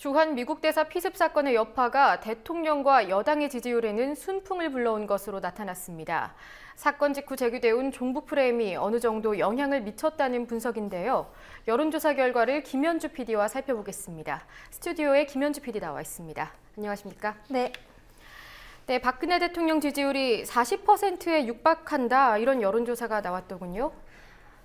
주한 미국 대사 피습 사건의 여파가 대통령과 여당의 지지율에는 순풍을 불러온 것으로 나타났습니다. 사건 직후 제기돼온 종북 프레임이 어느 정도 영향을 미쳤다는 분석인데요. 여론조사 결과를 김현주 PD와 살펴보겠습니다. 스튜디오에 김현주 PD 나와 있습니다. 안녕하십니까? 네. 네, 박근혜 대통령 지지율이 40%에 육박한다, 이런 여론조사가 나왔더군요.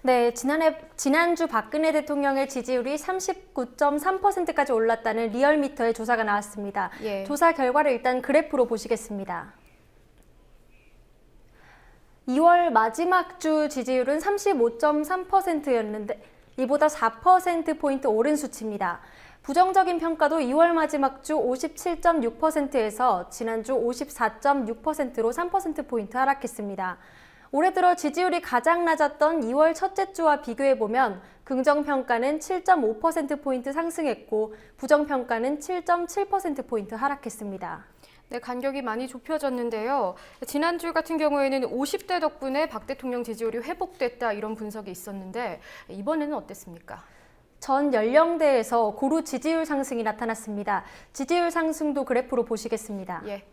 네, 지난주 박근혜 대통령의 지지율이 39.3%까지 올랐다는 리얼미터의 조사가 나왔습니다. 예. 조사 결과를 일단 그래프로 보시겠습니다. 2월 마지막 주 지지율은 35.3%였는데 이보다 4%포인트 오른 수치입니다. 부정적인 평가도 2월 마지막 주 57.6%에서 지난주 54.6%로 3%포인트 하락했습니다. 올해 들어 지지율이 가장 낮았던 2월 첫째 주와 비교해보면 긍정평가는 7.5%포인트 상승했고 부정평가는 7.7%포인트 하락했습니다. 네, 간격이 많이 좁혀졌는데요. 지난주 같은 경우에는 50대 덕분에 박 대통령 지지율이 회복됐다, 이런 분석이 있었는데 이번에는 어땠습니까? 전 연령대에서 고루 지지율 상승이 나타났습니다. 지지율 상승도 그래프로 보시겠습니다. 예.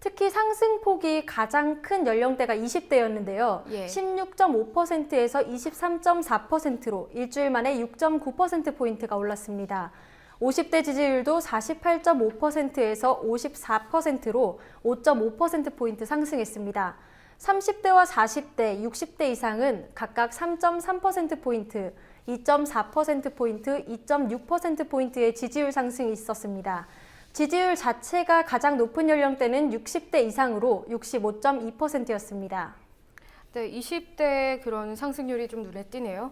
특히 상승폭이 가장 큰 연령대가 20대였는데요. 예. 16.5%에서 23.4%로 일주일 만에 6.9%포인트가 올랐습니다. 50대 지지율도 48.5%에서 54%로 5.5%포인트 상승했습니다. 30대와 40대, 60대 이상은 각각 3.3%포인트, 2.4%포인트, 2.6%포인트의 지지율 상승이 있었습니다. 지지율 자체가 가장 높은 연령대는 60대 이상으로 65.2%였습니다. 네, 20대의 그런 상승률이 좀 눈에 띄네요.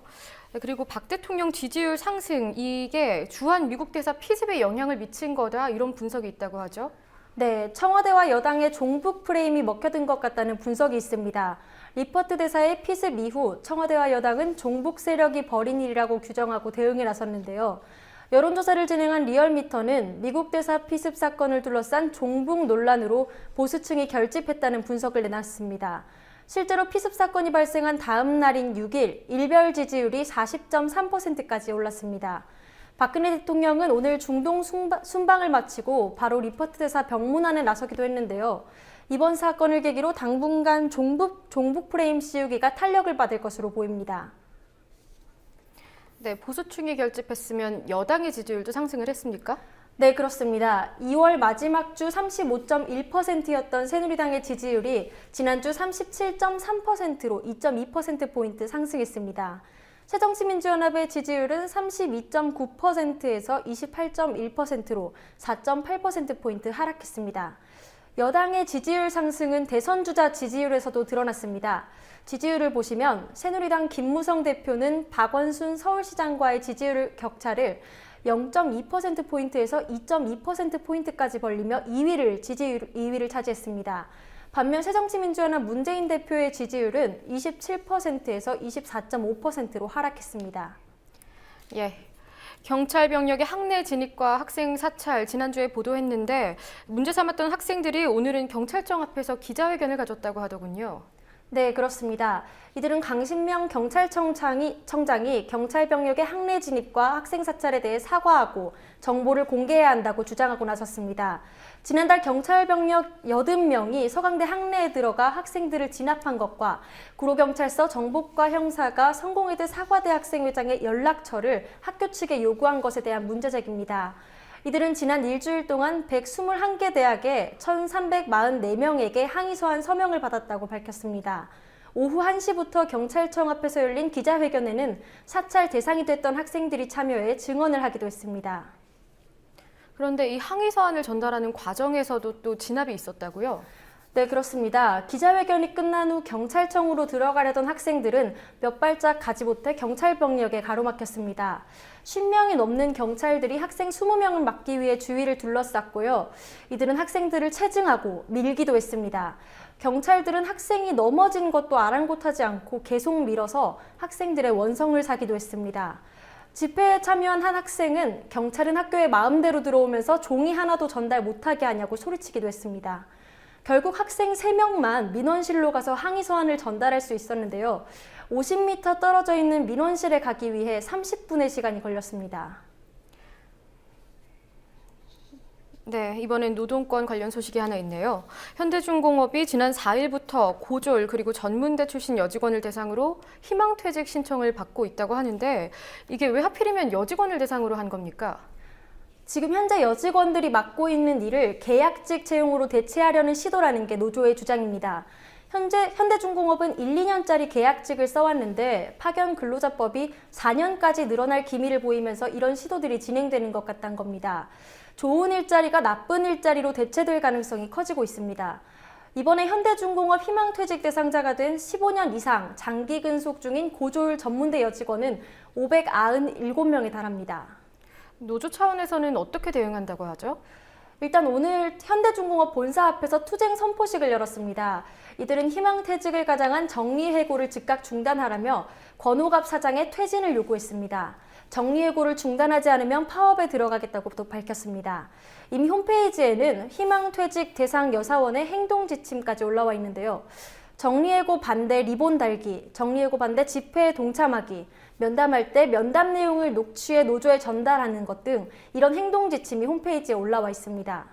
네, 그리고 박 대통령 지지율 상승, 이게 주한 미국 대사 피습에 영향을 미친 거다, 이런 분석이 있다고 하죠? 네, 청와대와 여당의 종북 프레임이 먹혀든 것 같다는 분석이 있습니다. 리퍼트 대사의 피습 이후 청와대와 여당은 종북 세력이 벌인 일이라고 규정하고 대응에 나섰는데요. 여론조사를 진행한 리얼미터는 미국 대사 피습 사건을 둘러싼 종북 논란으로 보수층이 결집했다는 분석을 내놨습니다. 실제로 피습 사건이 발생한 다음 날인 6일, 일별 지지율이 40.3%까지 올랐습니다. 박근혜 대통령은 오늘 중동 순방을 마치고 바로 리퍼트 대사 병문안에 나서기도 했는데요. 이번 사건을 계기로 당분간 종북 프레임 씌우기가 탄력을 받을 것으로 보입니다. 네, 보수층이 결집했으면 여당의 지지율도 상승을 했습니까? 네, 그렇습니다. 2월 마지막 주 35.1%였던 새누리당의 지지율이 지난주 37.3%로 2.2%포인트 상승했습니다. 새정치민주연합의 지지율은 32.9%에서 28.1%로 4.8%포인트 하락했습니다. 여당의 지지율 상승은 대선 주자 지지율에서도 드러났습니다. 지지율을 보시면 새누리당 김무성 대표는 박원순 서울시장과의 지지율 격차를 0.2%포인트에서 2.2%포인트까지 벌리며 지지율 2위를 차지했습니다. 반면 새정치민주연합 문재인 대표의 지지율은 27%에서 24.5%로 하락했습니다. 예. 경찰 병력의 학내 진입과 학생 사찰, 지난주에 보도했는데 문제 삼았던 학생들이 오늘은 경찰청 앞에서 기자회견을 가졌다고 하더군요. 네, 그렇습니다. 이들은 강신명 경찰청장이 경찰 병력의 학내 진입과 학생 사찰에 대해 사과하고 정보를 공개해야 한다고 주장하고 나섰습니다. 지난달 경찰 병력 80명이 서강대 학내에 들어가 학생들을 진압한 것과 구로경찰서 정복과 형사가 성공회대 사과대 학생회장의 연락처를 학교 측에 요구한 것에 대한 문제 제기입니다. 이들은 지난 일주일 동안 121개 대학에 1,344명에게 항의서한 서명을 받았다고 밝혔습니다. 오후 1시부터 경찰청 앞에서 열린 기자회견에는 사찰 대상이 됐던 학생들이 참여해 증언을 하기도 했습니다. 그런데 이 항의서안을 전달하는 과정에서도 또 진압이 있었다고요? 네, 그렇습니다. 기자회견이 끝난 후 경찰청으로 들어가려던 학생들은 몇 발짝 가지 못해 경찰 병력에 가로막혔습니다. 10명이 넘는 경찰들이 학생 20명을 막기 위해 주위를 둘러쌌고요. 이들은 학생들을 체증하고 밀기도 했습니다. 경찰들은 학생이 넘어진 것도 아랑곳하지 않고 계속 밀어서 학생들의 원성을 사기도 했습니다. 집회에 참여한 한 학생은 경찰은 학교에 마음대로 들어오면서 종이 하나도 전달 못하게 하냐고 소리치기도 했습니다. 결국 학생 3명만 민원실로 가서 항의 서한을 전달할 수 있었는데요. 50m 떨어져 있는 민원실에 가기 위해 30분의 시간이 걸렸습니다. 네, 이번엔 노동권 관련 소식이 하나 있네요. 현대중공업이 지난 4일부터 고졸 그리고 전문대 출신 여직원을 대상으로 희망퇴직 신청을 받고 있다고 하는데 이게 왜 하필이면 여직원을 대상으로 한 겁니까? 지금 현재 여직원들이 맡고 있는 일을 계약직 채용으로 대체하려는 시도라는 게 노조의 주장입니다. 현대중공업은 1, 2년짜리 계약직을 써왔는데 파견 근로자법이 4년까지 늘어날 기미를 보이면서 이런 시도들이 진행되는 것 같다는 겁니다. 좋은 일자리가 나쁜 일자리로 대체될 가능성이 커지고 있습니다. 이번에 현대중공업 희망퇴직 대상자가 된 15년 이상 장기 근속 중인 고졸 전문대 여직원은 597명에 달합니다. 노조 차원에서는 어떻게 대응한다고 하죠? 일단 오늘 현대중공업 본사 앞에서 투쟁 선포식을 열었습니다. 이들은 희망퇴직을 가장한 정리해고를 즉각 중단하라며 권오갑 사장의 퇴진을 요구했습니다. 정리해고를 중단하지 않으면 파업에 들어가겠다고 또 밝혔습니다. 이미 홈페이지에는 희망퇴직 대상 여사원의 행동 지침까지 올라와 있는데요. 정리해고 반대 리본 달기, 정리해고 반대 집회에 동참하기, 면담할 때 면담 내용을 녹취해 노조에 전달하는 것 등 이런 행동 지침이 홈페이지에 올라와 있습니다.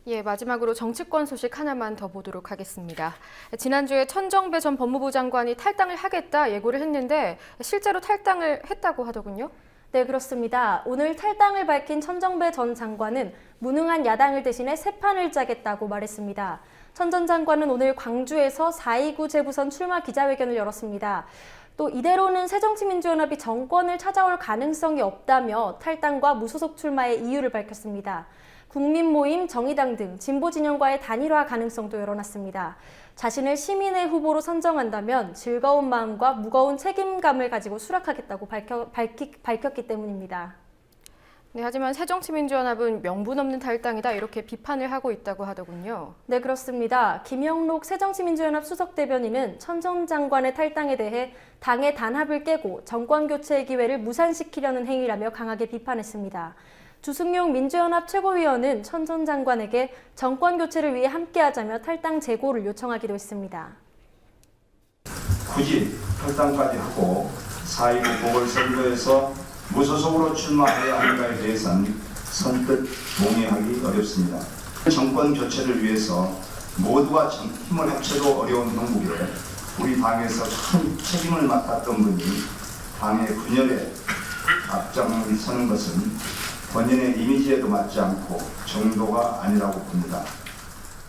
예, 마지막으로 정치권 소식 하나만 더 보도록 하겠습니다. 지난주에 천정배 전 법무부 장관이 탈당을 하겠다 예고를 했는데 실제로 탈당을 했다고 하더군요. 네, 그렇습니다. 오늘 탈당을 밝힌 천정배 전 장관은 무능한 야당을 대신해 새 판을 짜겠다고 말했습니다. 천 전 장관은 오늘 광주에서 4.29 재부선 출마 기자회견을 열었습니다. 또 이대로는 새정치민주연합이 정권을 찾아올 가능성이 없다며 탈당과 무소속 출마의 이유를 밝혔습니다. 국민모임, 정의당 등 진보 진영과의 단일화 가능성도 열어놨습니다. 자신을 시민의 후보로 선정한다면 즐거운 마음과 무거운 책임감을 가지고 수락하겠다고 밝혔기 때문입니다. 네, 하지만 새정치민주연합은 명분 없는 탈당이다 이렇게 비판을 하고 있다고 하더군요. 네, 그렇습니다. 김영록 새정치민주연합 수석대변인은 천 전 장관의 탈당에 대해 당의 단합을 깨고 정권교체의 기회를 무산시키려는 행위라며 강하게 비판했습니다. 주승용 민주연합 최고위원은 천 전 장관에게 정권교체를 위해 함께하자며 탈당 재고를 요청하기도 했습니다. 굳이 탈당까지 하고 4.29 보궐선거에서 무소속으로 출마해야 하는가에 대해서는 선뜻 동의하기 어렵습니다. 정권 교체를 위해서 모두가 힘을 합쳐도 어려운 형국에 우리 당에서 큰 책임을 맡았던 분이 당의 분열에 앞장서는 것은 본인의 이미지에도 맞지 않고 정도가 아니라고 봅니다.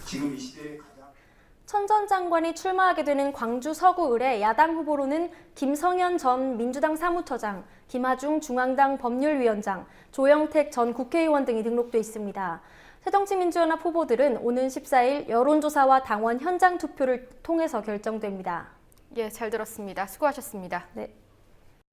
지금 이 시대에 천 전 장관이 출마하게 되는 광주 서구을의 야당 후보로는 김성현 전 민주당 사무처장, 김하중 중앙당 법률위원장, 조영택 전 국회의원 등이 등록돼 있습니다. 새정치민주연합 후보들은 오는 14일 여론조사와 당원 현장 투표를 통해서 결정됩니다. 예, 잘 들었습니다. 수고하셨습니다. 네.